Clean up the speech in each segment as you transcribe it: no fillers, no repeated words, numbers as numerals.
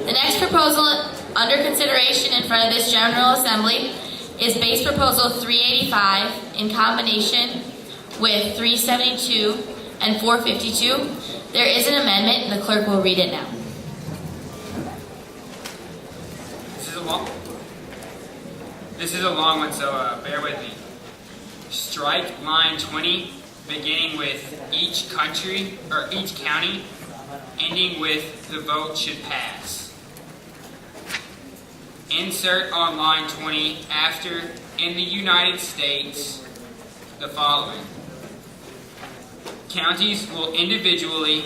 The next proposal under consideration in front of this General Assembly is base proposal 385 in combination with 372 and 452. There is an amendment, and the clerk will read it now. This is a long one, so bear with me. Strike line 20, beginning with each country or each county, ending with the vote should pass. Insert on line 20 after in the United States the following. Counties will individually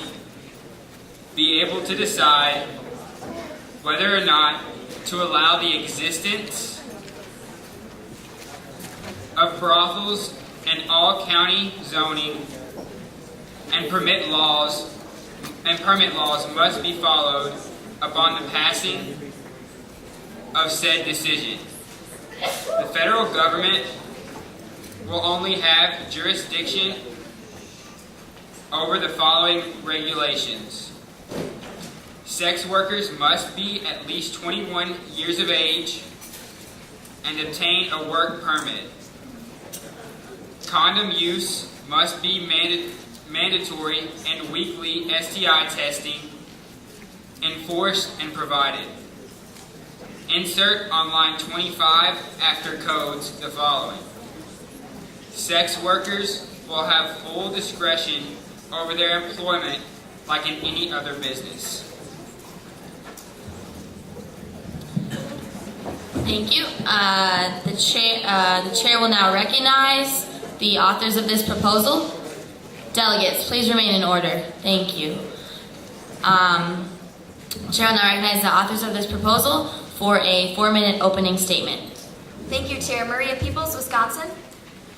be able to decide whether or not to allow the existence of brothels and all county zoning and permit laws must be followed upon the passing of said decision. The federal government will only have jurisdiction over the following regulations. Sex workers must be at least 21 years of age and obtain a work permit. Condom use must be mandatory and weekly STI testing enforced and provided. Insert on line 25 after codes the following. Sex workers will have full discretion over their employment like in any other business. Thank you. The chair will now recognize the authors of this proposal. Delegates, please remain in order. Thank you. Chair will now recognize the authors of this proposal for a 4-minute opening statement. Thank you, Chair. Maria Peoples, Wisconsin.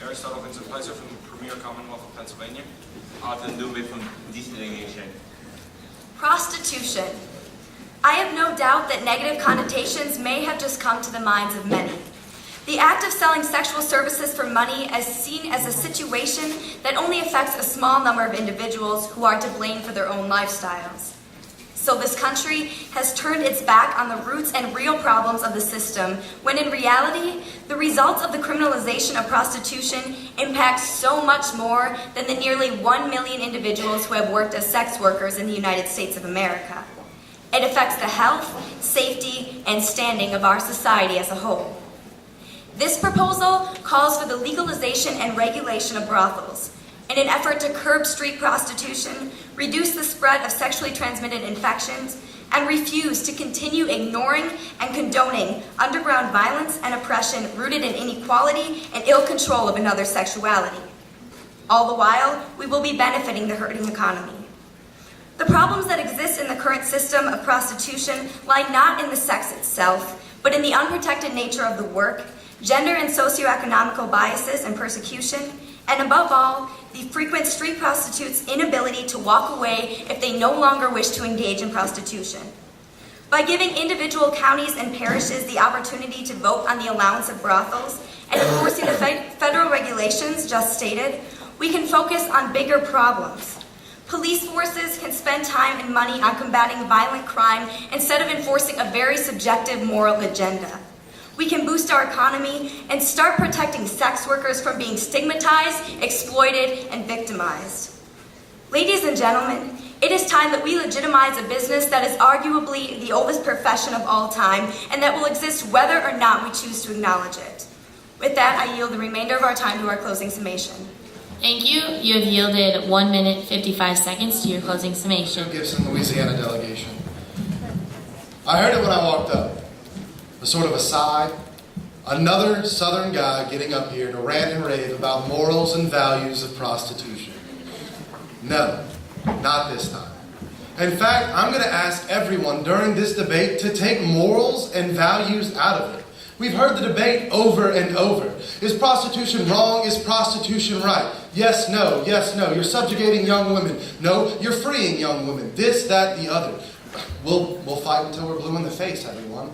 Aristotle Vincent Pfizer from the Premier Commonwealth of Pennsylvania. Arthur Dube from DC delegation. Prostitution. I have no doubt that negative connotations may have just come to the minds of many. The act of selling sexual services for money is seen as a situation that only affects a small number of individuals who are to blame for their own lifestyles. So this country has turned its back on the roots and real problems of the system, when in reality, the results of the criminalization of prostitution impact so much more than the nearly 1 million individuals who have worked as sex workers in the United States of America. It affects the health, safety, and standing of our society as a whole. This proposal calls for the legalization and regulation of brothels in an effort to curb street prostitution, reduce the spread of sexually transmitted infections, and refuse to continue ignoring and condoning underground violence and oppression rooted in inequality and ill control of another's sexuality. All the while, we will be benefiting the hurting economy. The problems that exist in the current system of prostitution lie not in the sex itself, but in the unprotected nature of the work, gender and socioeconomical biases and persecution, and above all, the frequent street prostitutes' inability to walk away if they no longer wish to engage in prostitution. By giving individual counties and parishes the opportunity to vote on the allowance of brothels and enforcing the federal regulations just stated, we can focus on bigger problems. Police forces can spend time and money on combating violent crime instead of enforcing a very subjective moral agenda. We can boost our economy and start protecting sex workers from being stigmatized, exploited, and victimized. Ladies and gentlemen, it is time that we legitimize a business that is arguably the oldest profession of all time and that will exist whether or not we choose to acknowledge it. With that, I yield the remainder of our time to our closing summation. Thank you. You have yielded 1 minute 55 seconds to your closing summation. Gibson, Louisiana delegation. I heard it when I walked up. A sort of aside. Another Southern guy getting up here to rant and rave about morals and values of prostitution. No, not this time. In fact, I'm going to ask everyone during this debate to take morals and values out of it. We've heard the debate over and over. Is prostitution wrong? Is prostitution right? Yes, no, yes, no. You're subjugating young women. No, you're freeing young women. This, that, the other. We'll fight until we're blue in the face, everyone.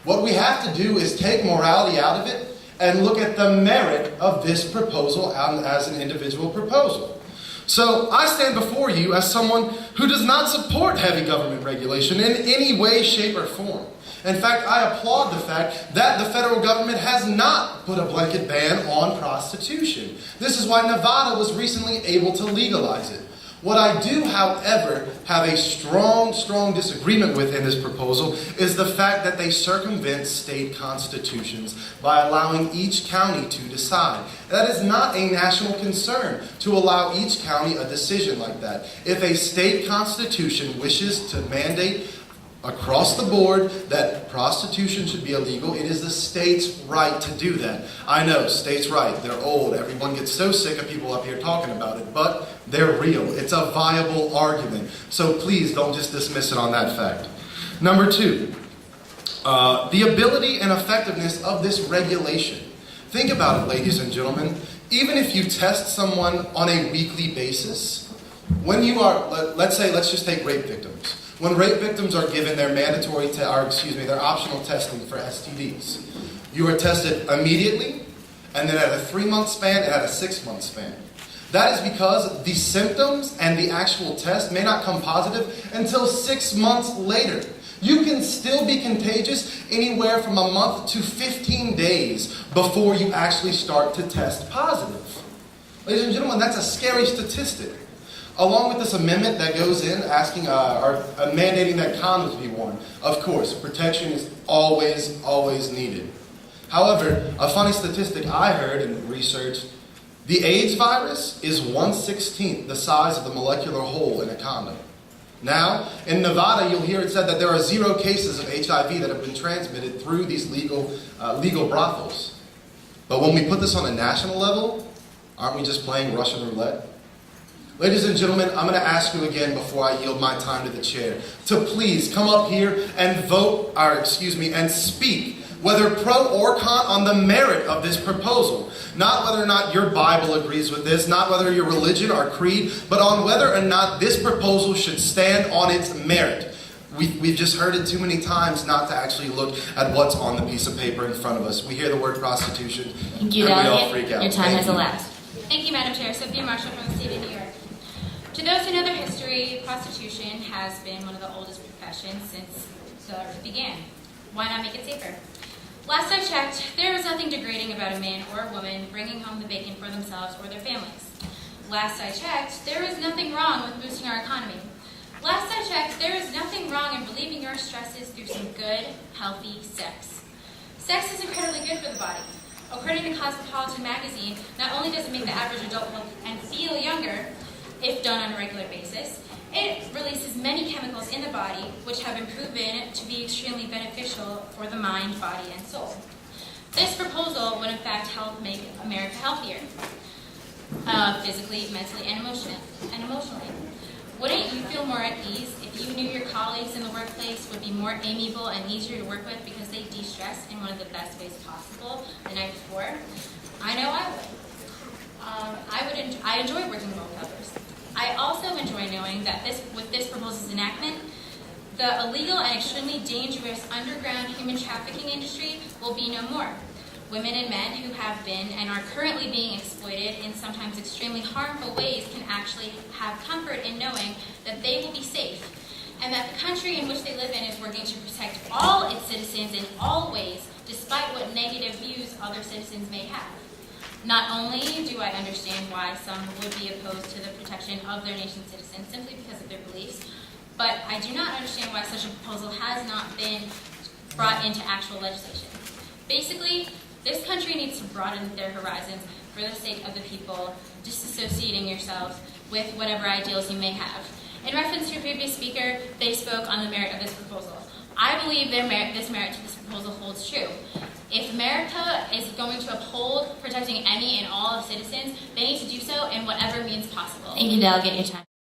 What we have to do is take morality out of it and look at the merit of this proposal as an individual proposal. So I stand before you as someone who does not support heavy government regulation in any way, shape, or form. In fact, I applaud the fact that the federal government has not put a blanket ban on prostitution. This is why Nevada was recently able to legalize it. What I do, however, have a strong disagreement with in this proposal is the fact that they circumvent state constitutions by allowing each county to decide. That is not a national concern to allow each county a decision like that. If a state constitution wishes to mandate across the board that prostitution should be illegal, it is the state's right to do that. I know, states' right, they're old, everyone gets so sick of people up here talking about it, but they're real. It's a viable argument. So please don't just dismiss it on that fact. Number two, the ability and effectiveness of this regulation. Think about it, ladies and gentlemen. Even if you test someone on a weekly basis, when you are, let's just take rape victims. When rape victims are given their their optional testing for STDs, you are tested immediately, and then at a 3-month span and at a 6-month span. That is because the symptoms and the actual test may not come positive until 6 months later. You can still be contagious anywhere from a month to 15 days before you actually start to test positive. Ladies and gentlemen, that's a scary statistic. Along with this amendment that goes in asking mandating that condoms be worn, of course, protection is always needed. However, a funny statistic I heard and researched, the AIDS virus is 1/16 the size of the molecular hole in a condom. Now, in Nevada, you'll hear it said that there are 0 cases of HIV that have been transmitted through these legal brothels. But when we put this on a national level, aren't we just playing Russian roulette? Ladies and gentlemen, I'm going to ask you again before I yield my time to the chair to please come up here and and speak, whether pro or con, on the merit of this proposal. Not whether or not your Bible agrees with this, not whether your religion or creed, but on whether or not this proposal should stand on its merit. We've just heard it too many times not to actually look at what's on the piece of paper in front of us. We hear the word prostitution, Thank you, and we all Delegate. freak out. Your time has elapsed. Thank you, Madam Chair. Sophia Marshall from the state of New York. To those who know their history, prostitution has been one of the oldest professions since the earth began. Why not make it safer? Last I checked, there is nothing degrading about a man or a woman bringing home the bacon for themselves or their families. Last I checked, there is nothing wrong with boosting our economy. Last I checked, there is nothing wrong in relieving your stresses through some good, healthy sex. Sex is incredibly good for the body. According to Cosmopolitan magazine, not only does it make the average adult look and feel younger, if done on a regular basis, it releases many chemicals in the body which have been proven to be extremely beneficial for the mind, body, and soul. This proposal would in fact help make America healthier, physically, mentally, and emotionally. Wouldn't you feel more at ease if you knew your colleagues in the workplace would be more amiable and easier to work with because they de-stress in one of the best ways possible the night before? I know I would. I enjoy working with others. I also enjoy knowing that with this proposal's enactment, the illegal and extremely dangerous underground human trafficking industry will be no more. Women and men who have been and are currently being exploited in sometimes extremely harmful ways can actually have comfort in knowing that they will be safe, and that the country in which they live in is working to protect all its citizens in all ways, despite what negative views other citizens may have. Not only do I understand why some would be opposed to the protection of their nation's citizens simply because of their beliefs, but I do not understand why such a proposal has not been brought into actual legislation. Basically, this country needs to broaden their horizons for the sake of the people, disassociating yourselves with whatever ideals you may have. In reference to your previous speaker, they spoke on the merit of this proposal. I believe this merit to this proposal holds true. If America is going to uphold protecting any and all of citizens, they need to do so in whatever means possible. Thank you, Delegate. Your time.